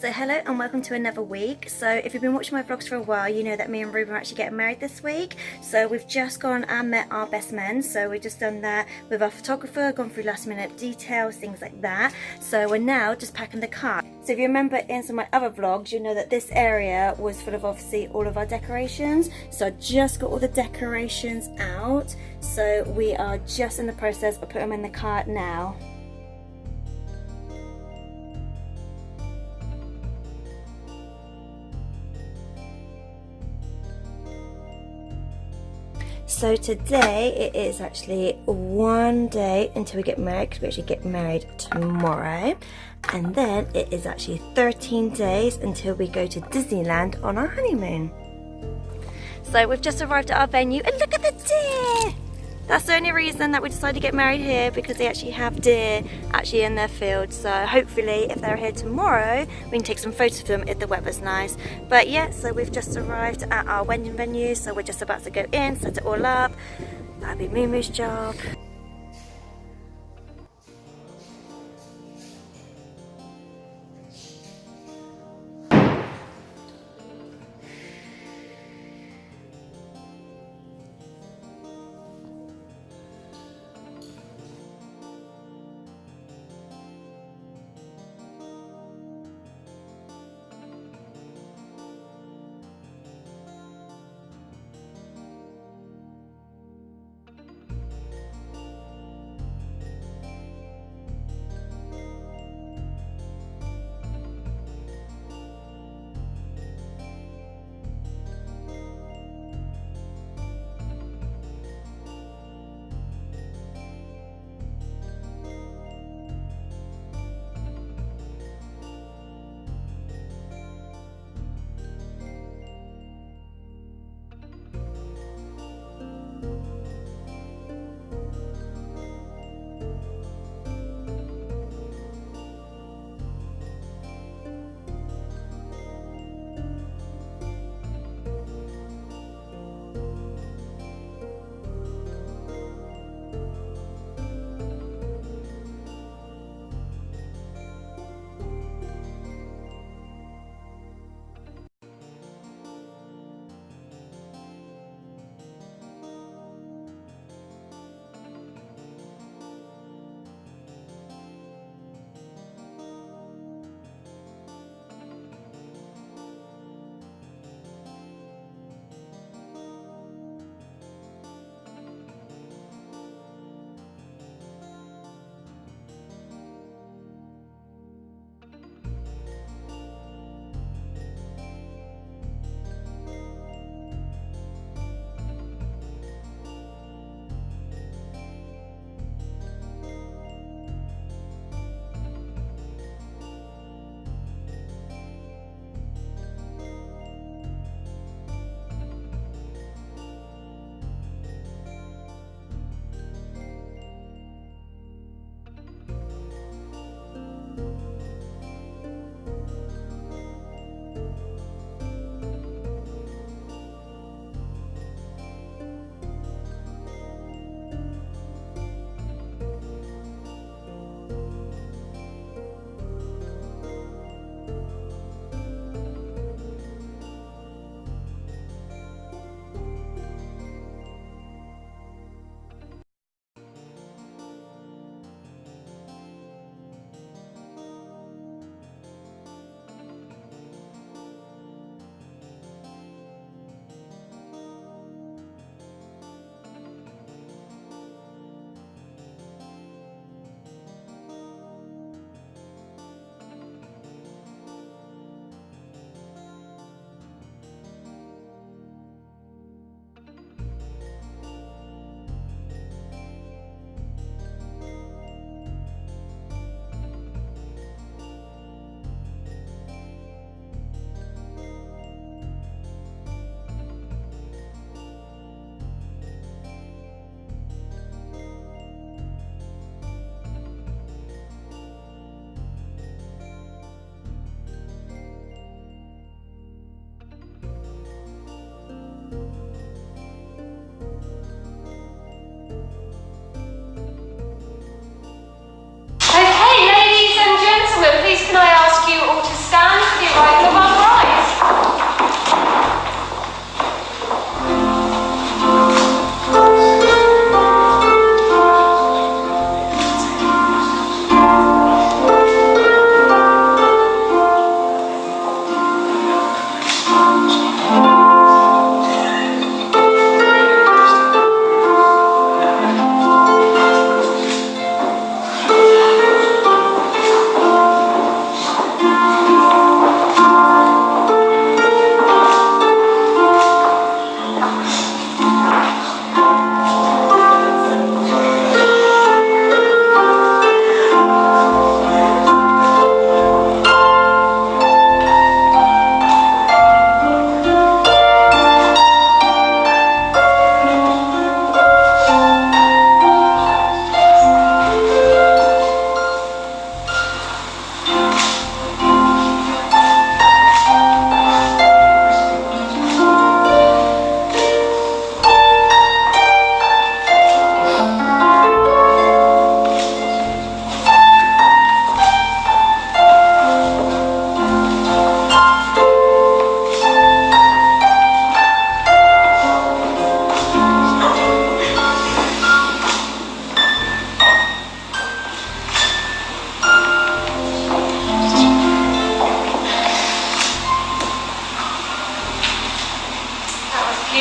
So hello and welcome to another week. So if you've been watching my vlogs for a while, you know that me and Reuben are actually getting married this week. So we've just gone and met our best men. So we've just done that with our photographer, gone through last minute details, things like that. So we're now just packing the car. So if you remember in some of my other vlogs, you know that this area was full of obviously all of our decorations. So I just got all the decorations out. So we are just in the process of putting them in the car now. So today it is actually one day until we get married, because we actually get married tomorrow, and then it is actually 13 days until we go to Disneyland on our honeymoon. So we've just arrived at our venue and look at the deer! That's the only reason that we decided to get married here, because they actually have deer actually in their field. So hopefully if they're here tomorrow, we can take some photos of them if the weather's nice. But yeah, so we've just arrived at our wedding venue, so we're just about to go in, set it all up. That'll be Mumu's job.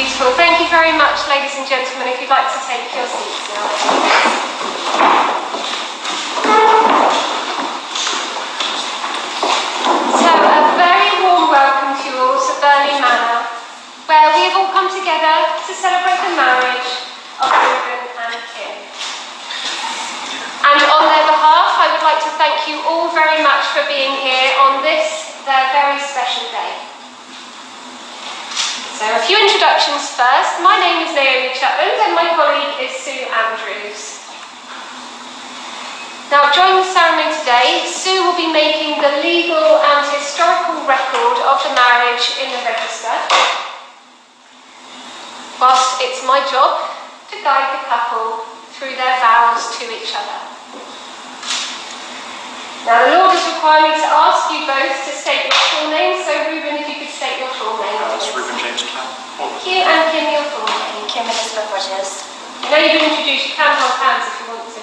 Beautiful. Thank you very much, ladies and gentlemen. If you'd like to take your seats now. So, a very warm welcome to you all to Burnley Manor, where we have all come together to celebrate the marriage of Reuben and Kim. And on their behalf, I would like to thank you all very much for being here on this, their very special day. So a few introductions first. My name is Naomi Chetland and my colleague is Sue Andrews. Now during the ceremony today, Sue will be making the legal and historical record of the marriage in the register, whilst it's my job to guide the couple through their vows to each other. Now the Lord has required me to ask you both to state your full names, so Reuben, if you could state your full name. It's Reuben James Clam. Thank you, and Kim, your full name. Kim Elizabeth Rogers. Now you've been introduced, you can hold hands if you want to.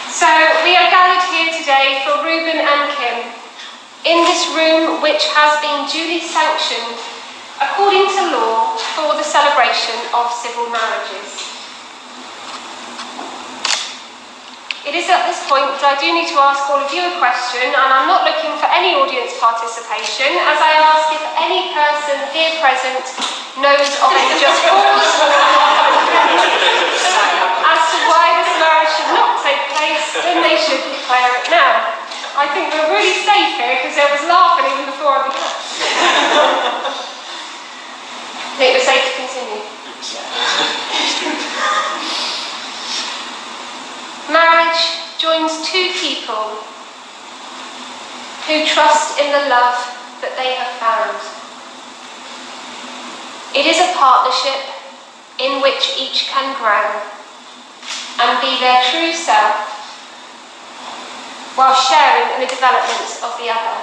So we are gathered here today for Reuben and Kim, in this room which has been duly sanctioned according to law for the celebration of civil marriages. It is at this point that I do need to ask all of you a question, and I'm not looking for any audience participation, as I ask if any person here present knows of any just cause as to why this marriage should not take place, then they should declare it now. I think we're really safe here because there was laughing even before I began. I think we're safe to continue. Marriage joins two people who trust in the love that they have found. It is a partnership in which each can grow and be their true self while sharing in the development of the other.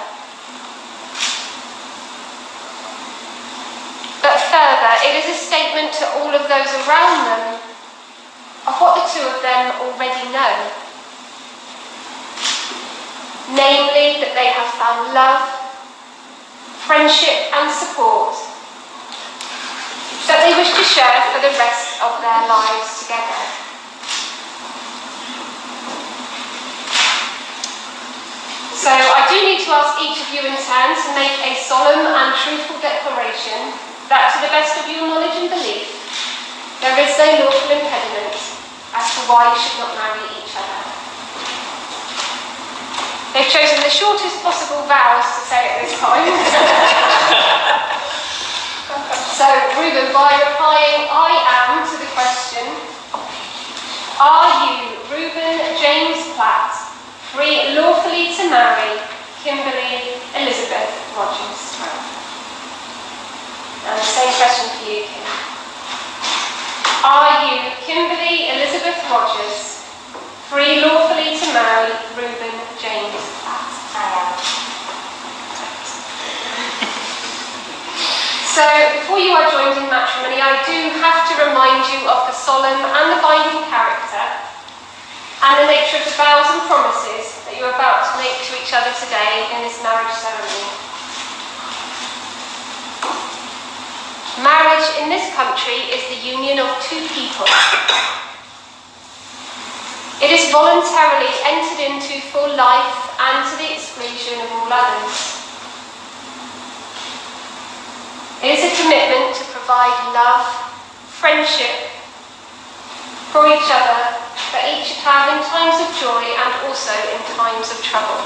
But further, it is a statement to all of those around them of what the two of them already know. Namely, that they have found love, friendship and support that they wish to share for the rest of their lives together. So I do need to ask each of you in turn to make a solemn and truthful declaration that to the best of your knowledge and belief, there is no lawful impediment as to why you should not marry each other. They've chosen the shortest possible vows to say at this time. So, Reuben, by replying I am to the question, are you, Reuben James Platt, free lawfully to marry Kimberly Elizabeth Rogers? And the same question for you, Kim. Are you, Kimberly Elizabeth Rogers, free lawfully to marry Reuben James Platt? I am. So, before you are joined in matrimony, I do have to remind you of the solemn and the binding character and the nature of the vows and promises that you're about to make to each other today in this marriage ceremony. Marriage in this country is the union of two people. It is voluntarily entered into for life and to the exclusion of all others. It is a commitment to provide love, friendship for each other that each should have in times of joy and also in times of trouble.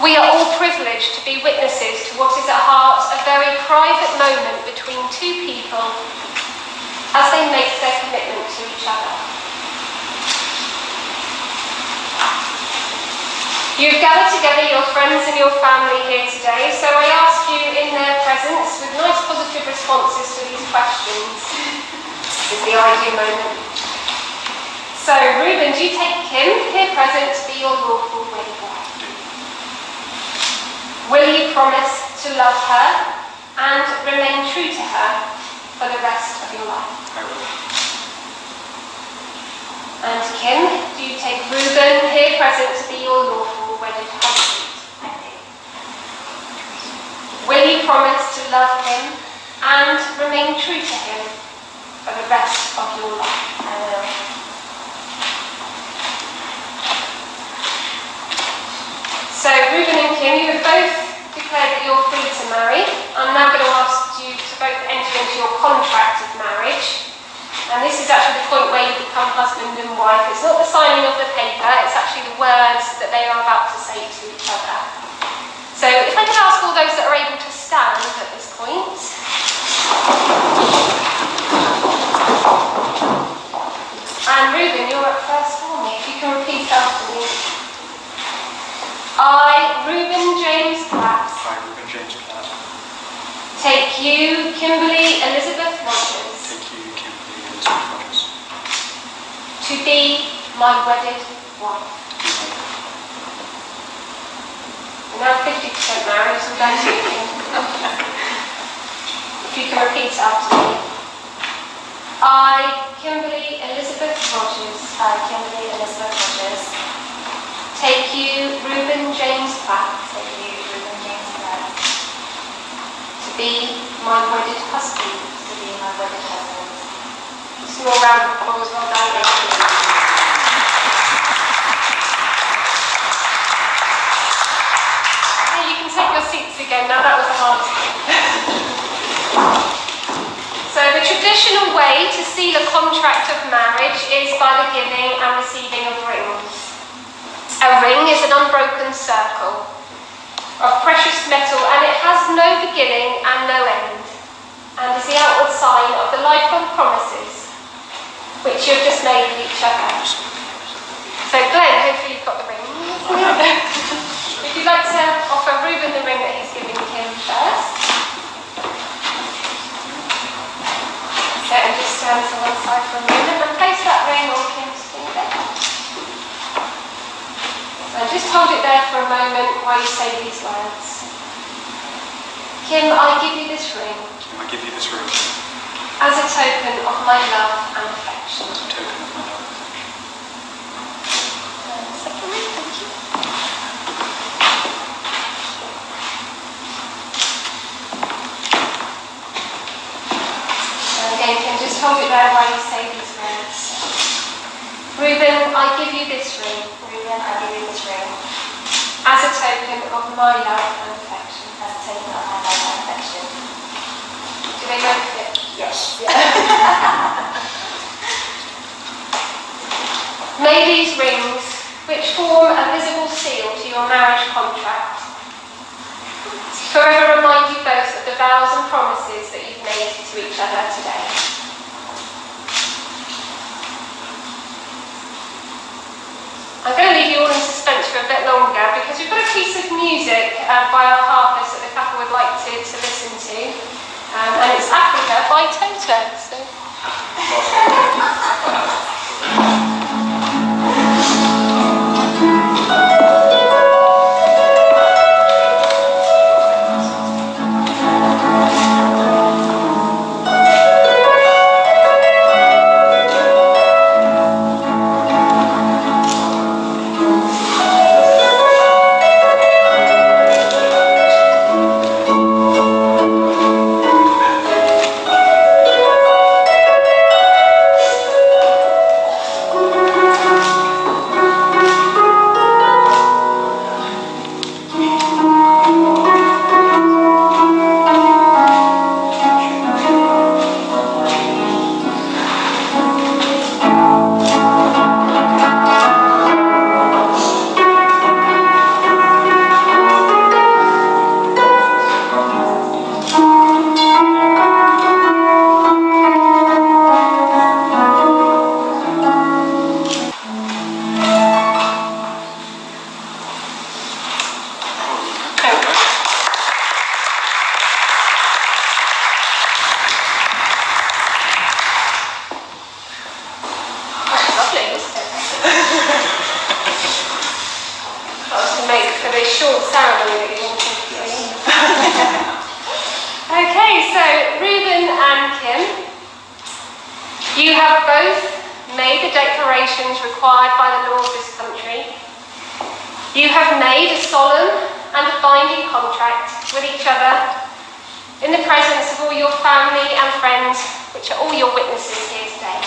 We are all privileged to be witnesses to what is at heart a very private moment between two people as they make their commitment to each other. You've gathered together your friends and your family here today, so I ask you in their presence with nice positive responses to these questions. This is the ideal moment. So, Reuben, do you take Kim, here present, to be your lawful wedded wife? Will you promise to love her and remain true to her for the rest of your life? I will. And Kim, do you take Reuben, here present, to be your lawful love him and remain true to him for the rest of your life. I will. So Reuben and Kim, you have both declared that you're free to marry. I'm now going to ask you to both enter into your contract of marriage. And this is actually the point where you become husband and wife. It's not the signing of the paper, it's actually the words that they are about to say to each other. So if I could ask all those that are able to stand at this point. And Reuben, you're up first for me. If you can repeat after me. I, Reuben James Platt. I, Reuben James Platt. Take you, Kimberly Elizabeth Rogers. Take you, Kimberly Elizabeth Rogers. To be my wedded wife. We're now 50% married, so I'm going to you. If you can repeat after me. I, Kimberly Elizabeth Rogers. I, Kimberly Elizabeth Rogers. Take you, Reuben James Platt. Take you, Reuben James Platt. To be my wedded husband. To be my wedded husband. Small round of applause, well done. Okay, you can take your seats again now, that was a hard one. So the traditional way to seal a contract of marriage is by the giving and receiving of rings. A ring is an unbroken circle of precious metal, and it has no beginning and no end, and is the outward sign of the lifelong promises which you have just made with each other. So Glenn, hopefully you've got the ring. If you'd like to offer Reuben the ring that he's giving him first. So, and just stand to one side for a moment and place that ring on Kim's finger. And just hold it there for a moment while you say these words. Kim, I give you this ring. Kim, I give you this ring. As a token of my love and affection. As a token of my love and affection. Second ring, thank you. And again, Kim, just hold it there while you say these words. Reuben, I give you this ring. Reuben, I give you this ring. As a token of my love and affection. As a token of my love and affection. Do they both fit? Yes. Yeah. May these rings, which form a visible seal to your marriage contract, forever remind you both of the vows and promises that you've made to each other today. I'm going to leave you all in suspense for a bit longer because we've got a piece of music by our harpist that the couple would like to listen to. And it's Africa by Toto. So. You have both made the declarations required by the law of this country. You have made a solemn and a binding contract with each other in the presence of all your family and friends, which are all your witnesses here today.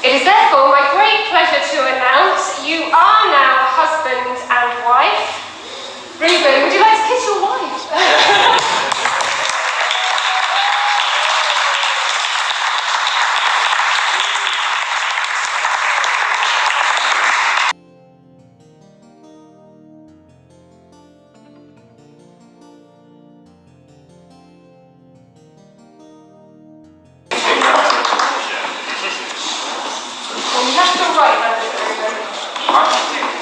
It is therefore my great pleasure to announce you are now husband and wife. Reuben, would you like to kiss your wife? You have to go right-handed, Reuben.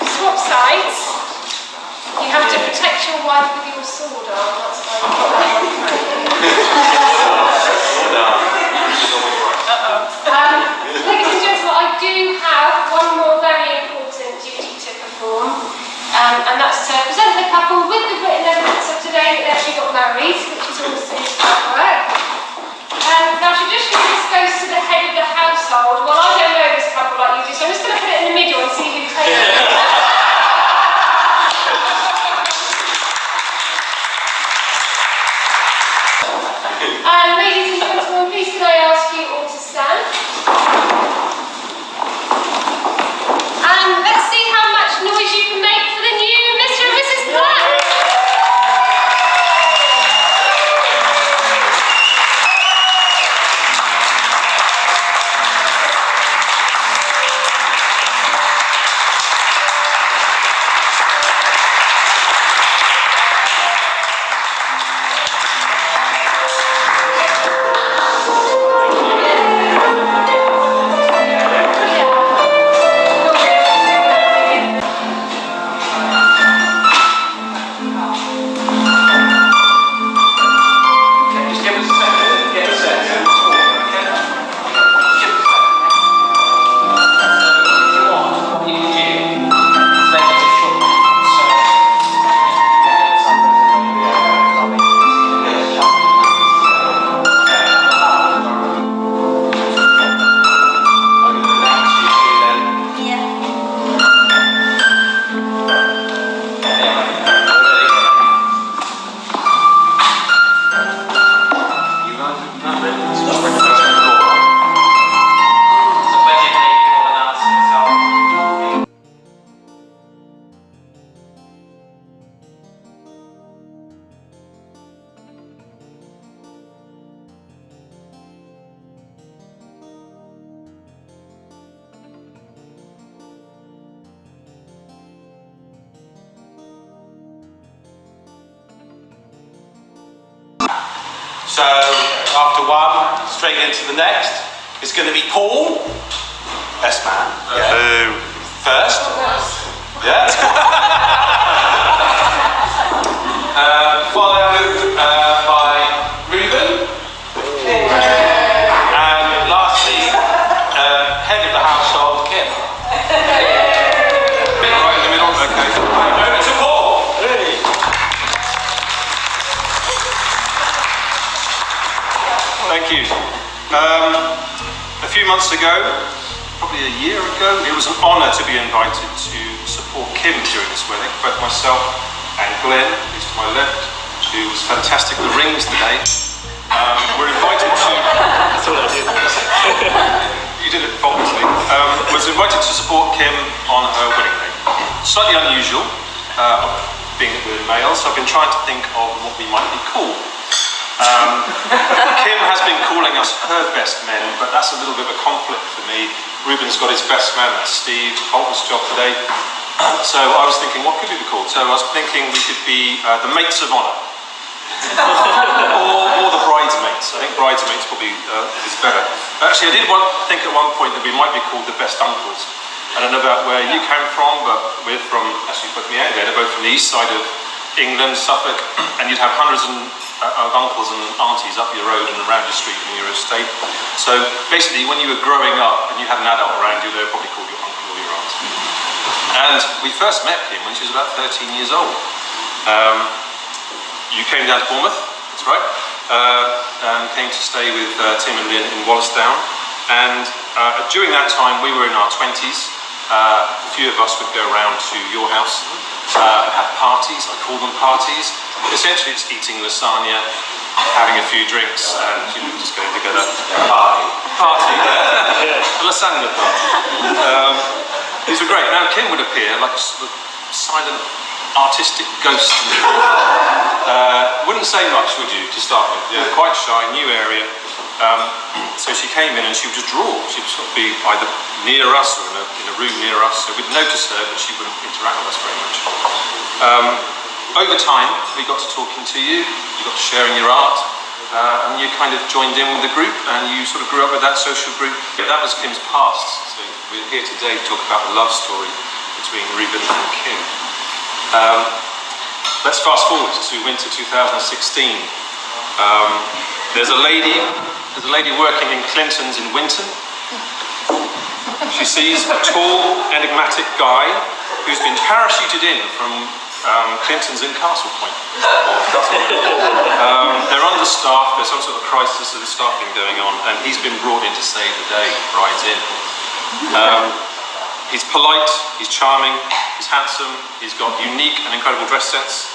Swap sides. You have to protect your wife with your sword arm. That's why you've got that one. Ladies and gentlemen, I do have one more very important duty to perform, and that's to present the couple with the written evidence of today that they actually got married, which is also hard work. Now, traditionally, this goes to the head of the household. Well, I don't know this couple like you do, so I'm just going to put it in the middle and see who takes it. And ladies and gentlemen, please can I ask you all to stand? And let's see how much noise you can make for the new Mr. and Mrs. Black. So after one, straight into the next, it's going to be Paul, best man. Yeah. First. Yeah. Followed by Reuben. And lastly, head of the household, Kim. Right in the middle. Okay. Over to Paul. Thank you. A few months ago, probably a year ago, it was an honour to be invited to support Kim during this wedding. Both myself and Glenn, who's to my left, who was fantastic with the rings today, were invited to... That's all I did. You did it faultlessly. Was invited to support Kim on her wedding day. Slightly unusual, being that we're male, so I've been trying to think of what we might be called. Kim has been calling us her best men, but that's a little bit of a conflict for me. Reuben's got his best man, that's Steve, Holt's job today. So I was thinking, what could we be called? So I was thinking we could be the mates of honour. or the bridesmaids. I think bridesmaids probably is better. Actually, I did think at one point that we might be called the best uncles. I don't know about where you came from, but we're from, actually put me out there, they're both from the east side of England, Suffolk, and you'd have hundreds of uncles and aunties up your road and around your street in your estate. So basically, when you were growing up and you had an adult around you, they were probably called your uncle or your aunt. And we first met Kim when she was about 13 years old. You came down to Bournemouth, that's right, and came to stay with Tim and Lynn in Wallasdown. And during that time, we were in our 20s. A few of us would go around to your house have parties. I call them parties. Essentially, it's eating lasagna, having a few drinks, and just getting together. Party. A lasagna party. These were great. Now Kim would appear like a sort of silent, artistic ghost. Wouldn't say much, would you, to start with? Yeah, quite shy, new area. So she came in and she would just draw. She would sort of be either near us or in a room near us. So we'd notice her, but she wouldn't interact with us very much. Over time, we got to talking to you. You got to sharing your art. And you kind of joined in with the group, and you sort of grew up with that social group. That was Kim's past. So we're here today to talk about the love story between Reuben and Kim. Let's fast forward to winter 2016. There's a lady working in Clinton's in Winton. She sees a tall, enigmatic guy who's been parachuted in from Clinton's in Castle Point. They're understaffed, there's some sort of crisis of staffing going on, and he's been brought in to save the day, rides in. He's polite, he's charming, he's handsome, he's got unique and incredible dress sense.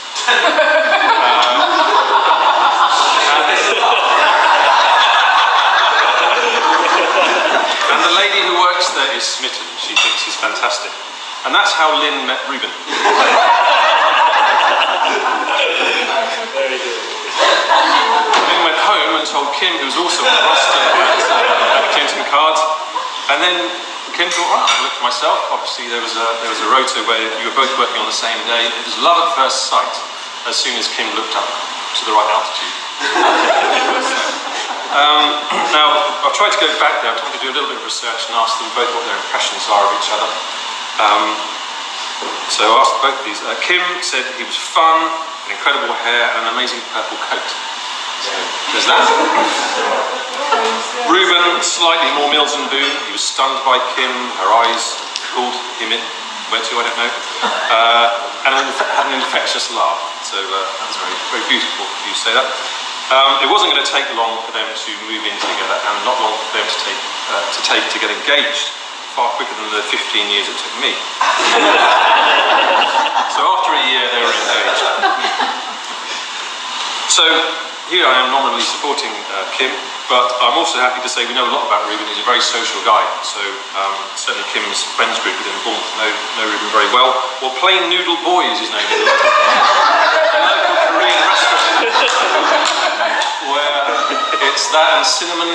And the lady who works there is smitten. She thinks he's fantastic. And that's how Lynn met Reuben. Lynn went home and told Kim, who was also on the roster at Clinton Cards. And then Kim thought, right, I'll look for myself. Obviously there was a rota where you were both working on the same day. It was love at first sight as soon as Kim looked up to the right altitude. Now, I've tried to go back there. I've tried to do a little bit of research and ask them both what their impressions are of each other. So I asked both of these. Kim said he was fun, an incredible hair, and an amazing purple coat. So there's that. Reuben, slightly more Mills and Boon. He was stunned by Kim. Her eyes pulled him in. Where to, I don't know. And had an infectious laugh. So that was very, very beautiful if you say that. It wasn't going to take long for them to move in together, and not long for them to get engaged. Far quicker than the 15 years it took me. So after a year, they were engaged. So here I am nominally supporting Kim, but I'm also happy to say we know a lot about Reuben. He's a very social guy. So certainly Kim's friends group within Bournemouth know Reuben very well. Well, Plain Noodle Boy is his name. A local Korean restaurant where it's that and cinnamon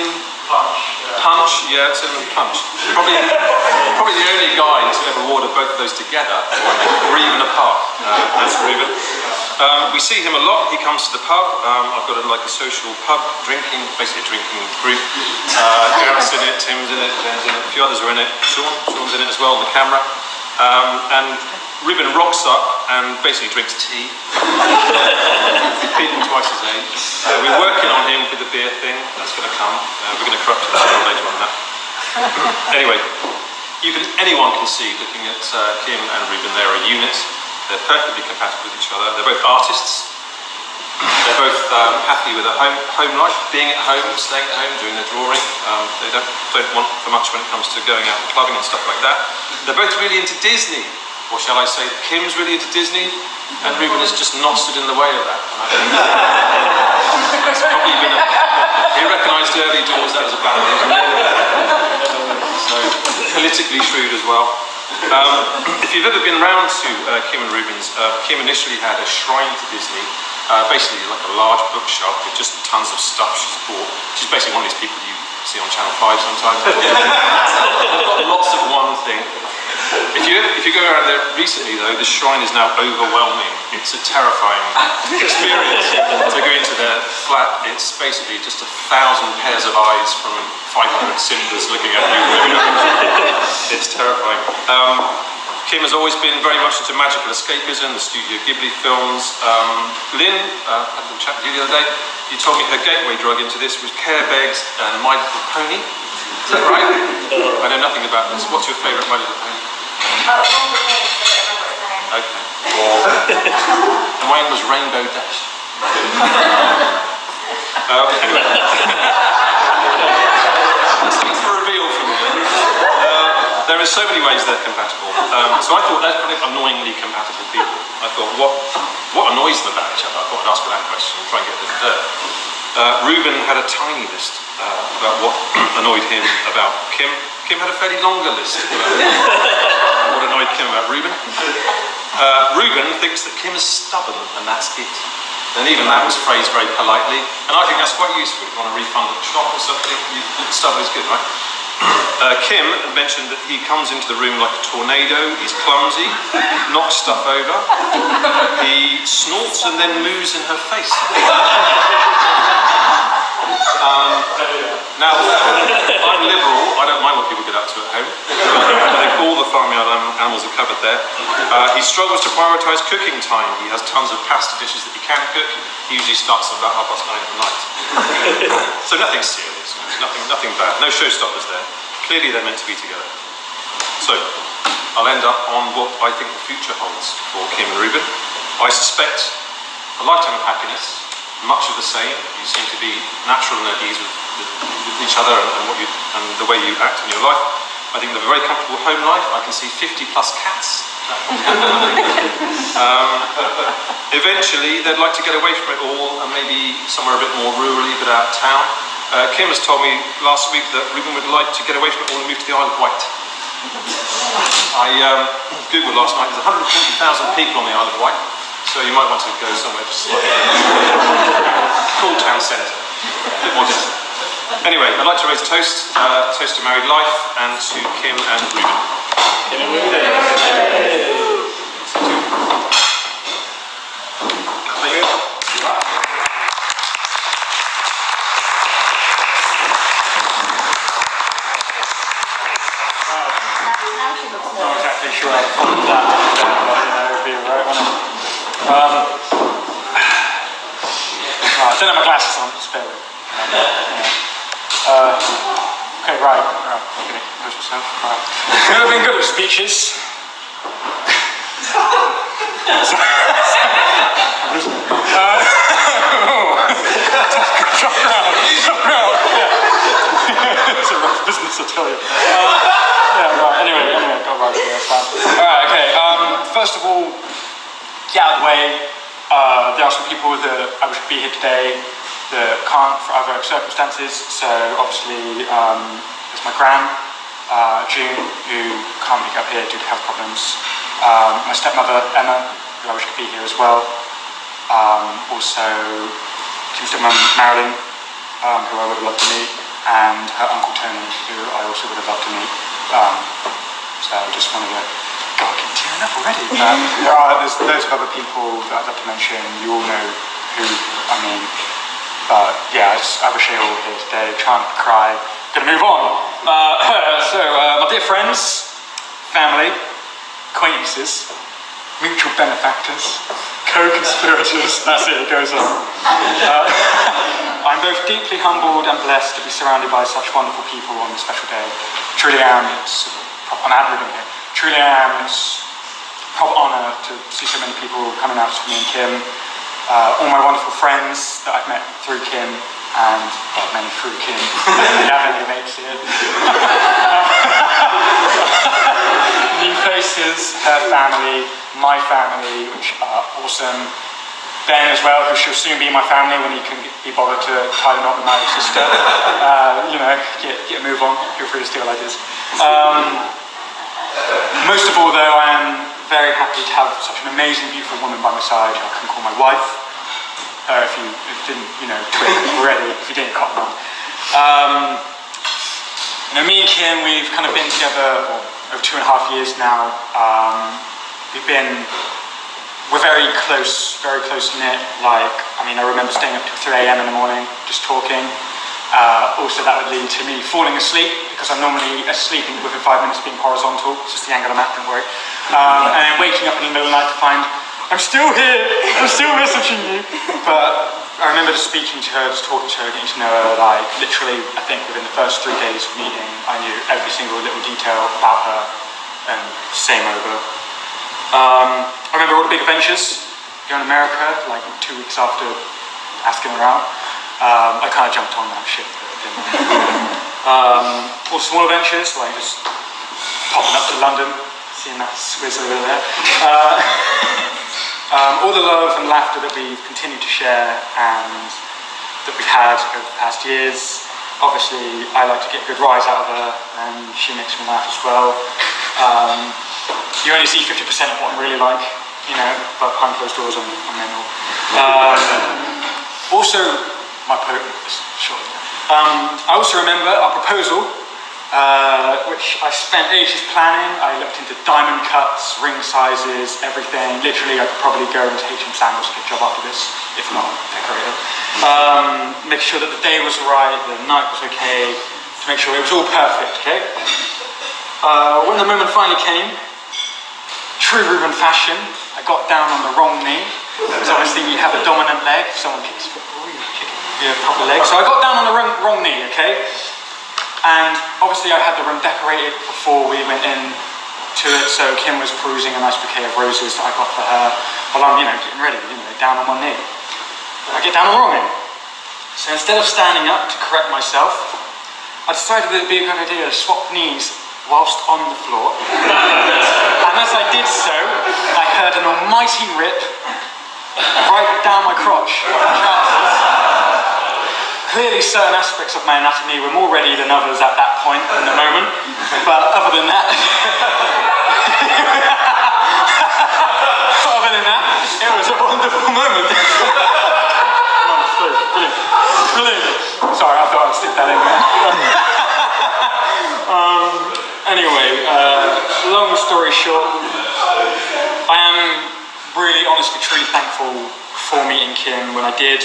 punch, yeah, cinnamon punch. Probably the only guy to ever order both of those together or even apart. That's Reuben. We see him a lot. He comes to the pub. I've got a social pub basically a drinking group. Gareth's in it, Tim's in it, Ben's in it, a few others are in it. Sean's in it as well on the camera. And Reuben rocks up and basically drinks tea. People twice his age. We're working on him with the beer thing. That's going to come. We're going to corrupt him later on that. Anyway, anyone can see, looking at Kim and Reuben, they're a unit. They're perfectly compatible with each other. They're both artists. They're both happy with a home life, being at home, staying at home, doing their drawing. They don't want for much when it comes to going out and clubbing and stuff like that. They're both really into Disney. Or shall I say, Kim's really into Disney, and Reuben has just not stood in the way of that. That's probably been he recognised early doors that was a bad thing. So, politically shrewd as well. If you've ever been round to Kim and Reuben's, Kim initially had a shrine to Disney, basically like a large bookshop with just tons of stuff she's bought. She's basically one of these people you see on Channel 5 sometimes. Lots of one thing. If you go around there recently though, the shrine is now overwhelming. It's a terrifying experience to go into their flat. It's basically just 1,000 pairs of eyes from 500 Simbas looking at you. It's terrifying. Kim has always been very much into magical escapism, the Studio Ghibli films. Lynn, I had a little chat with you the other day. You told me her gateway drug into this was Care Bears and My Little Pony. Is that right? I know nothing about this. What's your favourite My Little Pony? Okay. Mine was Rainbow Dash. Anyway. That's a reveal from me. There are so many ways they're compatible. So I thought they're kind of annoyingly compatible people. I thought, what annoys them about each other? I thought I'd ask her that question and try and get a bit of dirt. Reuben had a tiny list about what annoyed him about Kim. Kim had a fairly longer list about what annoyed Kim about Reuben. Reuben thinks that Kim is stubborn and that's it. And even that was phrased very politely. And I think that's quite useful if you want a refund at the shop or something. Stubborn is good, right? Kim mentioned that he comes into the room like a tornado, he's clumsy, knocks stuff over, he snorts and then moves in her face. Now, I'm liberal, I don't mind what people get up to at home. I think all the farmyard animals are covered there. He struggles to prioritise cooking time. He has tons of pasta dishes that he can cook. He usually starts them about 9:30 at night. So nothing serious, nothing bad. No showstoppers there. Clearly they're meant to be together. So, I'll end up on what I think the future holds for Kim and Reuben. I suspect a lifetime of happiness, much of the same. You seem to be natural and at ease with each other and the way you act in your life. I think they've a very comfortable home life. I can see 50 plus cats. Eventually, they'd like to get away from it all and maybe somewhere a bit more rurally, but out of town. Kim has told me last week that Reuben would like to get away from it all and move to the Isle of Wight. I googled last night, there's 140,000 people on the Isle of Wight, so you might want to go somewhere just slightly cool town centre, a bit more distant. Anyway, I'd like to raise a toast, toast to married life and to Kim and Reuben. Not exactly sure I followed that, but it would be right, wouldn't it? I don't have my glasses on, just bear with me. Okay, right. Okay, push yourself. Right. I've never been good at speeches. Drop around. It's a rough business, I tell you. Yeah, right. Anyway, go right there. That's fine. Alright, okay. First of all, get out of the way. There are some people that I wish could be here today that can't for other circumstances. So obviously, there's my gran, June, who can't make it up here due to health problems. My stepmother, Emma, who I wish could be here as well. Also, Kim's stepmom, Marilyn, who I would have loved to meet, and her uncle Tony, who I also would have loved to meet. So I just wanted to, God, I'm tearing up already. There's loads of other people that I'd love to mention. You all know who I mean. But yeah, I wish they were all here today. Trying to cry. Gonna move on. My dear friends, family, acquaintances, mutual benefactors, co-conspirators. That's it. It goes on. I'm both deeply humbled and blessed to be surrounded by such wonderful people on this special day. Truly am. I'm ad-libbing here. Truly am. It's a proper honour to see so many people coming out for me and Kim. All my wonderful friends that I've met through Kim and many through Kim. We have any mates here. New faces, her family, my family, which are awesome. Ben as well, who shall soon be my family when he can be bothered to tie the knot with my sister. Get a move on. Feel free to steal ideas. Most of all, though, I am very happy to have such an amazing, beautiful woman by my side. I can call my wife. If you didn't, twig already, if you didn't cotton on. Me and Kim, we've kind of been together over 2.5 years now. We're very close knit. I remember staying up till 3 a.m. in the morning, just talking. Also, that would lead to me falling asleep, because I'm normally asleep within 5 minutes of being horizontal. It's just the angle I'm at, don't worry. And then waking up in the middle of the night to find, I'm still here, I'm still messaging you. But I remember just speaking to her, just talking to her, getting to know her, literally, I think within the first 3 days of meeting, I knew every single little detail about her, and same over. I remember all the big adventures, going to America, 2 weeks after asking her out. I kind of jumped on that shit, didn't I? All small adventures, just popping up to London, seeing that Swizz over there. All the love and laughter that we've continued to share and that we've had over the past years. Obviously, I like to get a good rise out of her, and she makes me laugh as well. You only see 50% of what I'm really like, you know, but behind closed doors I'm mental. Also, my poem is short. I also remember our proposal, which I spent ages planning. I looked into diamond cuts, ring sizes, everything. Literally, I could probably go into H&M Sandals to get a job after this, if not decorator. Make sure that the day was right, the night was okay, to make sure it was all perfect, okay? When the moment finally came, true Reuben fashion, I got down on the wrong knee. So obviously you have a dominant leg, if someone kicks football, you kick your proper leg. So I got down on the wrong knee, okay? And obviously I had the room decorated before we went in to it, so Kim was perusing a nice bouquet of roses that I got for her while I'm, you know, getting ready, you know, down on one knee. I get down on the wrong knee. So instead of standing up to correct myself, I decided that it would be a good idea to swap knees whilst on the floor. And as I did so, I heard an almighty rip right down my crotch of my trousers. Clearly certain aspects of my anatomy were more ready than others at that point in the moment, but other than that, it was a wonderful moment. Brilliant. Sorry, I thought I'd stick that in there. Anyway, long story short, I am really, honestly, truly thankful for meeting Kim when I did.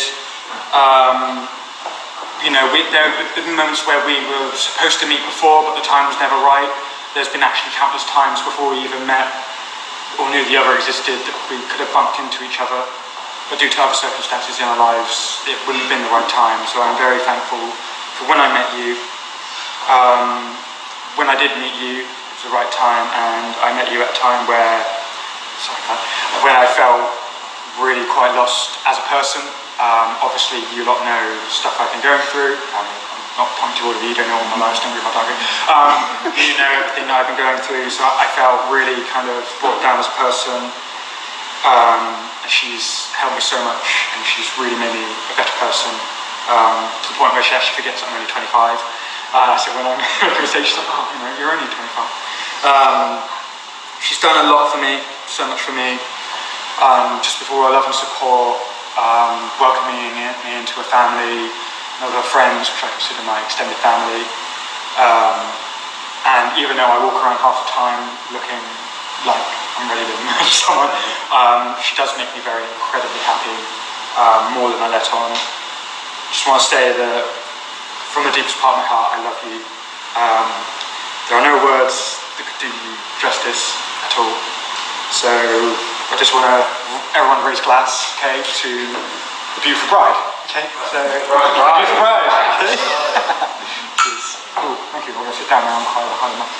You know, there have been moments where we were supposed to meet before, but the time was never right. There's been actually countless times before we even met or knew the other existed that we could have bumped into each other. But due to other circumstances in our lives, it wouldn't have been the right time. So I'm very thankful for when I met you. When I did meet you, it was the right time, and I met you at a time where, when I felt really quite lost as a person. Obviously, you lot know stuff I've been going through. I'm not pointing to all of you, don't know all my lives, don't read my diary. You know everything that I've been going through, so I felt really kind of brought down as a person. She's helped me so much, and she's really made me a better person, to the point where she actually forgets I'm only 25. So when I'm going to say, she's like, oh, you know, you're only 25. She's done a lot for me, so much for me. Just before our love and support, welcoming me into a family, and other friends, which I consider my extended family. And even though I walk around half the time looking like I'm ready to murder someone, she does make me very incredibly happy, more than I let on. Just want to say that from the deepest part of my heart, I love you. There are no words that could do you justice at all. So I just want to, everyone raise glass, okay, to the beautiful bride, okay? So, the beautiful bride, okay? Oh, thank you. I'm going to sit down now. I'm quite hard enough.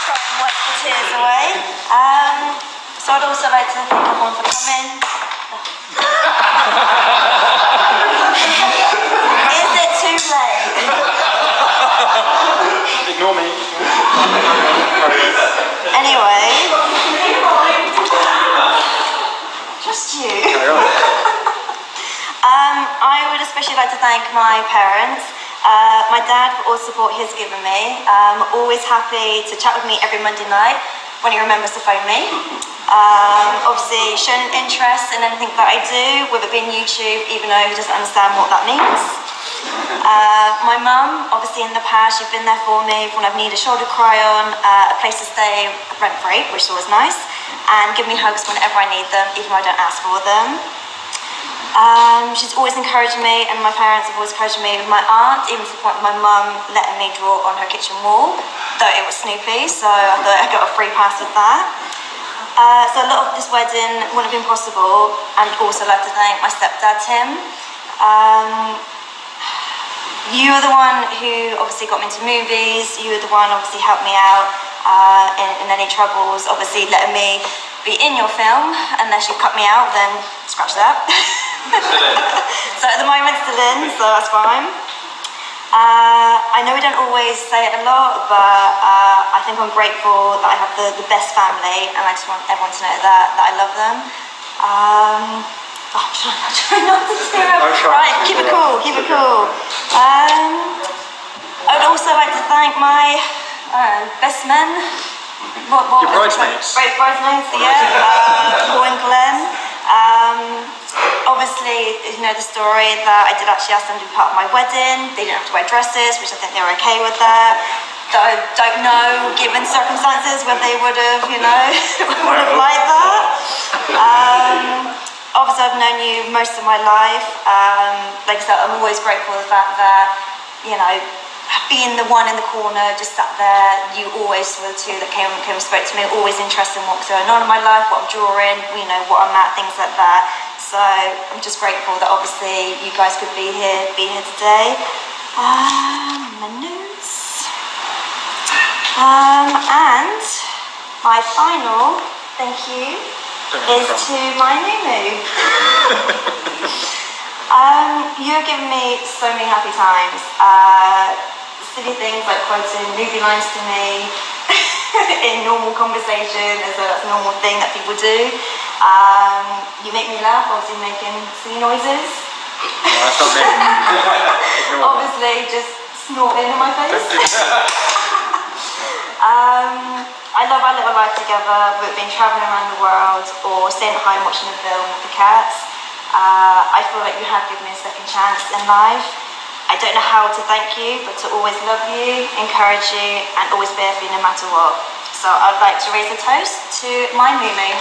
Try and wipe the tears away. So I'd also like to thank everyone for coming. Is it too late? Ignore me. Anyway, just you. I would especially like to thank my parents. My dad for all the support he's given me. Always happy to chat with me every Monday night when he remembers to phone me. Obviously shown an interest in anything that I do, whether it be YouTube, even though he doesn't understand what that means. My mum, obviously in the past, she's been there for me when I've needed a shoulder cry on, a place to stay rent-free, which is always nice, and give me hugs whenever I need them, even though I don't ask for them. She's always encouraged me, and my parents have always encouraged me with my aunt, even to the point of my mum letting me draw on her kitchen wall, though it was Snoopy, so I thought I got a free pass with that. So a lot of this wedding wouldn't have been possible, and also like to thank my stepdad, Tim. You were the one who obviously got me into movies, you were the one obviously helped me out in any troubles, obviously letting me be in your film. Unless you cut me out, then scratch that. Still in. So at the moment, still in, so that's fine. I know we don't always say it a lot, but I think I'm grateful that I have the best family, and I just want everyone to know that I love them. I'm trying not to tear up. Right, keep it cool, keep it cool. I would also like to thank my best men. Your bridesmaids. Bridesmaids, yeah. Paul and Glenn. Obviously, you know the story that I did actually ask them to be part of my wedding. They didn't have to wear dresses, which I think they were okay with that. I don't know, given circumstances, whether they would have, you know, would have liked that. Obviously, I've known you most of my life. Like I said, I'm always grateful for the fact that, you know, being the one in the corner, just sat there, you always were the two that came and spoke to me, always interested in what's going on in my life, what I'm drawing, you know, what I'm at, things like that. So I'm just grateful that obviously you guys could be here today. My notes. And my final thank you is to my Nunu. You've given me so many happy times. Silly things like quoting movie lines to me in normal conversation, as though that's a normal thing that people do. You make me laugh, obviously making silly noises. No, that's not me. Obviously just snorting in my face. I love our little life together. We've been travelling around the world or staying at home watching a film with the cats. I feel like you have given me a second chance in life. I don't know how to thank you, but to always love you, encourage you, and always be there for you no matter what. So I'd like to raise a toast to my Mumu.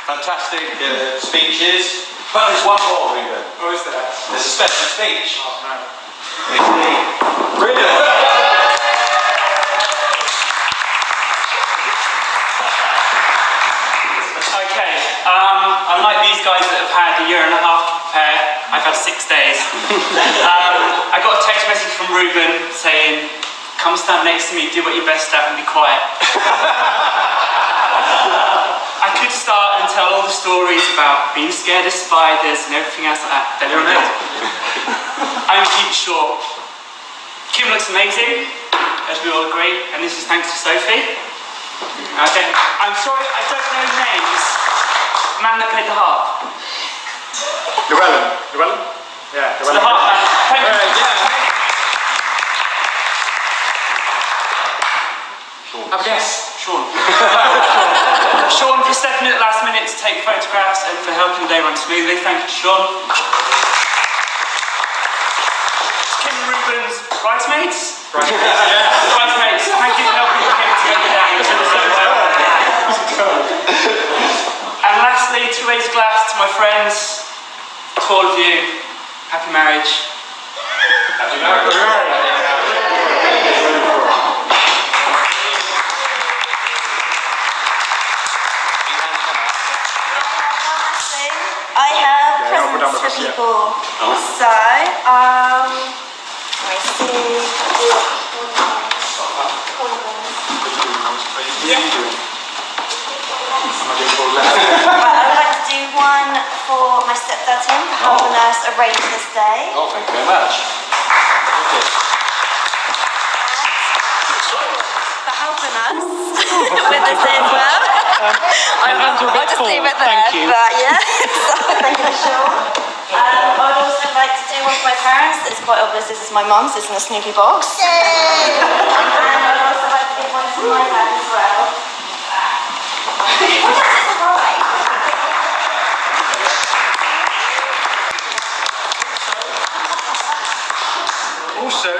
Fantastic speeches. But there's one more, Reuben. What is that? There's a special speech. Oh, no. Reuben. Okay, unlike these guys that have had a year and a half to prepare, I've had 6 days. I got a text message from Reuben saying, come stand next to me, do what you're best at and be quiet. I could start and tell all the stories about being scared of spiders and everything else like that. Don't know. I'm going to keep it short. Kim looks amazing, as we all agree, and this is thanks to Sophie. Okay, I'm sorry I don't know names. The man that played the harp. Reuben? Yeah, The harp man. Thank you. Have a guess. Sean. Sean for stepping in at the last minute to take photographs and for helping the day run smoothly. Thank you, Sean. Kim and Reuben's bridesmaids. Bridesmaids. Thank you for helping Kim to get the day so well. And lastly, to raise a glass to my friends, to all of you, happy marriage. Happy marriage. I have presents for people. So, let me see. I would like to do one for my stepdad Tim for helping us arrange this day. Oh, thank you very much. For helping us with this day as well. I'll just leave it there. Thank you. But yeah, so thank you, Sean. I'd also like to do one for my parents. It's quite obvious this is my mum's. It's in a Snoopy box. And I'd also like to give one to my dad as well. Also,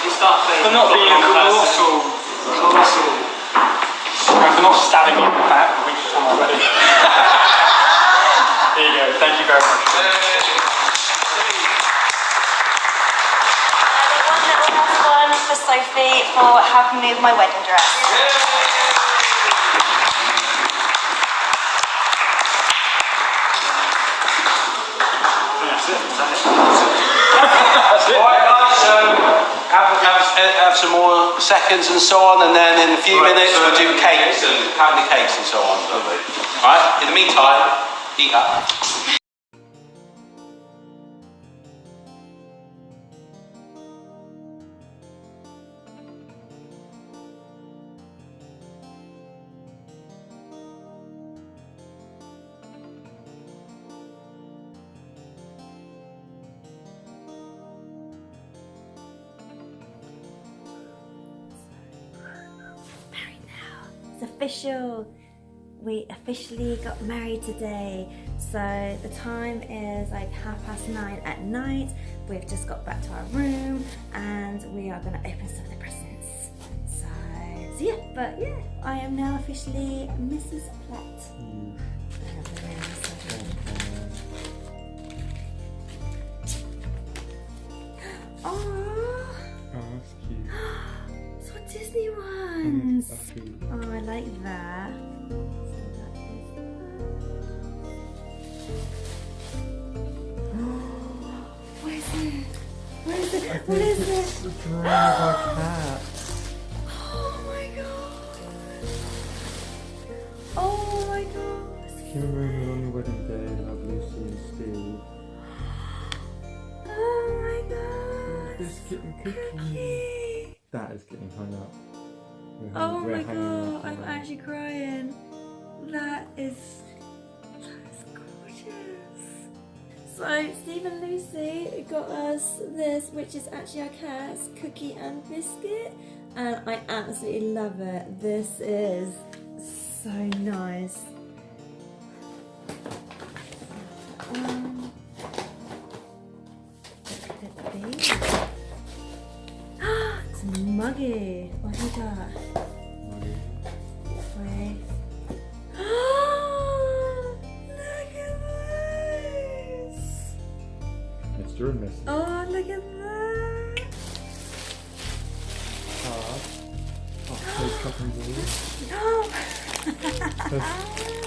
You start for not being colossal, and for not stabbing me in the back a week before my wedding. There you go, thank you very much. One last one for Sophie for helping me with my wedding dress. have some more seconds and so on, and then in a few minutes we'll do cakes and pound the cakes and so on. Alright, in the meantime, eat up. Married now. It's official. We officially got married today. So the time is like 9:30 at night. We've just got back to our room and we are gonna open some of the presents. So yeah, but yeah, I am now officially Mrs. Platt. Oh, that's cute. so Disney ones. That's cute. Oh, I like that. What is it? What is it? What is it? The drawing of our cat. Oh my god. Oh my god. Can you remember on your wedding day, love Lucy and Steve? Oh my god. Biscuit and cookie. Cookie. That is getting hung up. Oh We're my hanging god. up I'm on actually crying. That is gorgeous. So Steve and Lucy got us this, which is actually our cat's cookie and biscuit, and I absolutely love it. This is so nice. It's muggy. What have you got? Wait. Look at this. It's during this Oh, look at that. card. Oh, those cupping balls.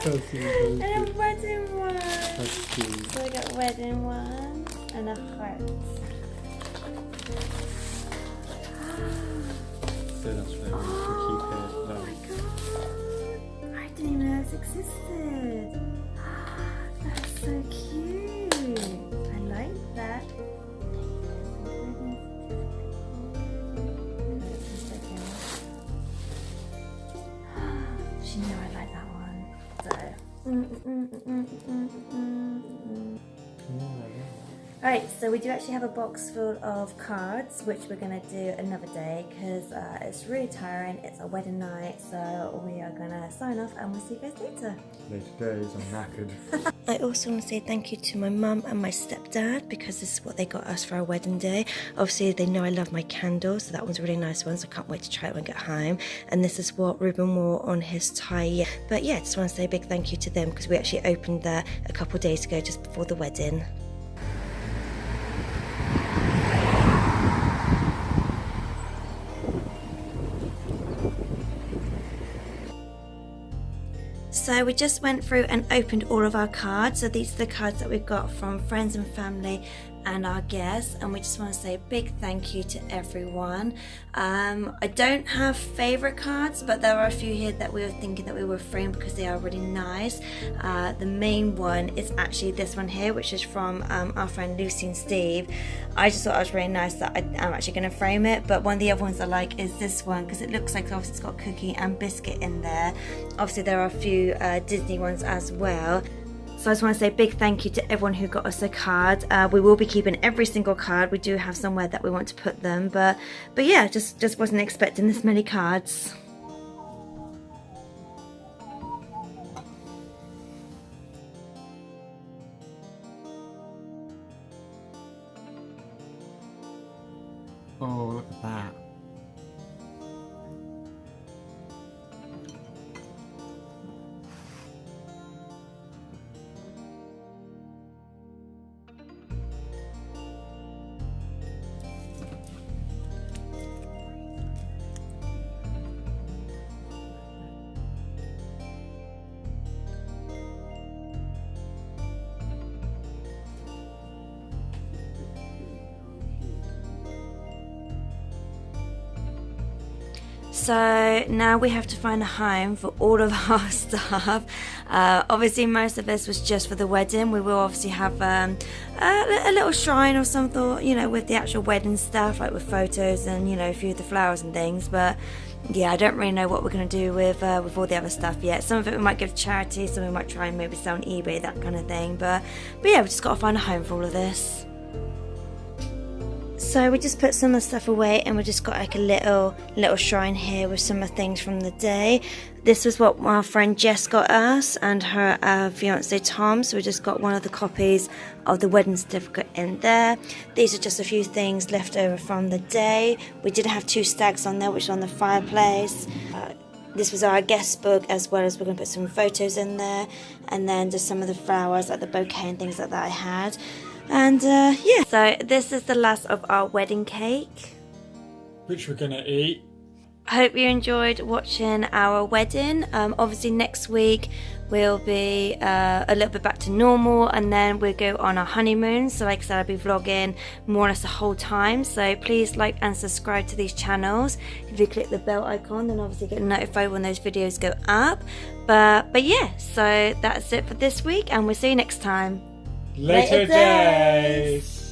That's And a wedding one. That's cute. So we got a wedding one and a heart. So that's where we Oh keep it. my god. I didn't even know this existed. That's so cute. I like that. She knew I like that one. So. Alright, so we do actually have a box full of cards, which we're going to do another day because it's really tiring. It's a wedding night, so we are going to sign off and we'll see you guys later. Later days, I'm knackered. I also want to say thank you to my mum and my stepdad because this is what they got us for our wedding day. Obviously, they know I love my candles, so that one's a really nice one, so I can't wait to try it when I get home. And this is what Reuben wore on his tie. But yeah, just want to say a big thank you to them because we actually opened that a couple of days ago just before the wedding. So we just went through and opened all of our cards. So these are the cards that we've got from friends and family and our guests, and we just want to say a big thank you to everyone. I don't have favourite cards, but there are a few here that we were thinking that we were framed because they are really nice. The main one is actually this one here, which is from our friend Lucy and Steve. I just thought it was really nice that I'm actually going to frame it, but one of the other ones I like is this one because it looks like obviously it's got cookie and biscuit in there. Obviously there are a few Disney ones as well. So I just want to say a big thank you to everyone who got us a card. We will be keeping every single card. We do have somewhere that we want to put them, but yeah, just wasn't expecting this many cards. Oh, look at that. So now we have to find a home for all of our stuff. Obviously most of this was just for the wedding. We will obviously have a little shrine or something, you know, with the actual wedding stuff, like with photos and, you know, a few of the flowers and things. But yeah, I don't really know what we're going to do with all the other stuff yet. Some of it we might give to charity, some we might try and maybe sell on eBay, that kind of thing. But yeah, we just got to find a home for all of this. So we just put some of the stuff away, and we just got like a little shrine here with some of the things from the day. This was what our friend Jess got us and her fiance Tom, so we just got one of the copies of the wedding certificate in there. These are just a few things left over from the day. We did have 2 stags on there, which is on the fireplace. This was our guest book, as well as we're going to put some photos in there, and then just some of the flowers, like the bouquet and things like that I had. And yeah, so this is the last of our wedding cake, Which we're gonna eat. Hope you enjoyed watching our wedding. Obviously next week we'll be a little bit back to normal, and then we'll go on our honeymoon. So like I said, I'll be vlogging more or less the whole time. So please like and subscribe to these channels. If you click the bell icon, then obviously get notified when those videos go up. But yeah, so that's it for this week, and we'll see you next time. Later days.